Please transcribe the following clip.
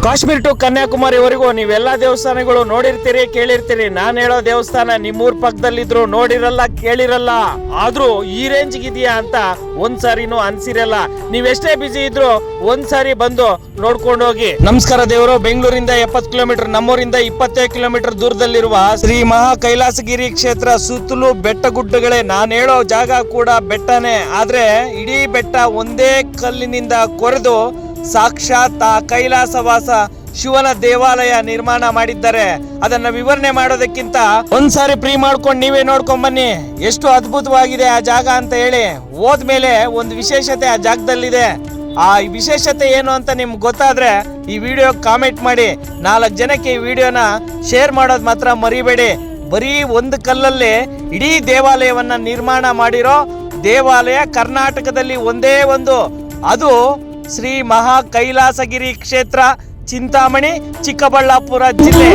Kashmir to ಕನ್ಯಾಕುಮಾರಿವರೆಗೂ ನೀವೆಲ್ಲಾ ದೇವಸ್ಥಾನಗಳು ನೋಡಿರ್ತೀರಿ, ಕೇಳಿರ್ತೀರಿ. ನಾನು ಹೇಳೋ ದೇವಸ್ಥಾನ ನಿಮ್ಮೂರ್ ಪಕ್ಕದಲ್ಲಿದ್ರು ನೋಡಿರಲ್ಲ, ಕೇಳಿರಲ್ಲ. ಆದ್ರೂ ಈ ರೇಂಜ್ ಇದೆಯಾ ಅಂತ ಒಂದ್ಸಾರಿನೂ ಅನ್ಸಿರಲ್ಲ. ನೀವೆಷ್ಟೇ ಬಿಸಿ ಇದ್ರು ಒಂದ್ಸಾರಿ ಬಂದು ನೋಡ್ಕೊಂಡು ಹೋಗಿ. ನಮಸ್ಕಾರ ದೇವರು. ಬೆಂಗಳೂರಿಂದ 70 ಕಿಲೋಮೀಟರ್, ನಮ್ಮೂರಿಂದ 25 ಕಿಲೋಮೀಟರ್ ದೂರದಲ್ಲಿರುವ ಶ್ರೀ ಮಹಾ ಕೈಲಾಸಗಿರಿ ಕ್ಷೇತ್ರ. ಸುತ್ತಲೂ ಬೆಟ್ಟ ಗುಡ್ಡಗಳೇ. ನಾನು ಹೇಳೋ ಜಾಗ ಕೂಡ ಬೆಟ್ಟನೇ, ಆದ್ರೆ ಇಡೀ ಬೆಟ್ಟ ಒಂದೇ ಕಲ್ಲಿನಿಂದ ಕೊರೆದು ಸಾಕ್ಷಾತ್ ಆ ಕೈಲಾಸವಾಸ ಶಿವನ ದೇವಾಲಯ ನಿರ್ಮಾಣ ಮಾಡಿದ್ದಾರೆ. ಅದನ್ನ ವಿವರಣೆ ಮಾಡೋದಕ್ಕಿಂತ ಒಂದ್ಸಾರಿ ಫ್ರೀ ಮಾಡ್ಕೊಂಡು ನೀವೇ ನೋಡ್ಕೊಂಡ್ ಬನ್ನಿ ಎಷ್ಟು ಅದ್ಭುತವಾಗಿದೆ ಆ ಜಾಗ ಅಂತ ಹೇಳಿ. ಹೋದ್ಮೇಲೆ ಒಂದು ವಿಶೇಷತೆ ಆ ಜಾಗದಲ್ಲಿದೆ. ಆ ವಿಶೇಷತೆ ಏನು ಅಂತ ನಿಮ್ಗೆ ಗೊತ್ತಾದ್ರೆ ಈ ವಿಡಿಯೋ ಕಾಮೆಂಟ್ ಮಾಡಿ. 4 ಜನಕ್ಕೆ ಈ ವಿಡಿಯೋನ ಶೇರ್ ಮಾಡೋದು ಮಾತ್ರ ಮರಿಬೇಡಿ. ಬರೀ ಒಂದು ಕಲ್ಲಲ್ಲಿ ಇಡೀ ದೇವಾಲಯವನ್ನ ನಿರ್ಮಾಣ ಮಾಡಿರೋ ದೇವಾಲಯ ಕರ್ನಾಟಕದಲ್ಲಿ ಒಂದೇ ಒಂದು, ಅದು ಶ್ರೀ ಮಹಾ ಕೈಲಾಸಗಿರಿ ಕ್ಷೇತ್ರ, ಚಿಂತಾಮಣಿ, ಚಿಕ್ಕಬಳ್ಳಾಪುರ ಜಿಲ್ಲೆ.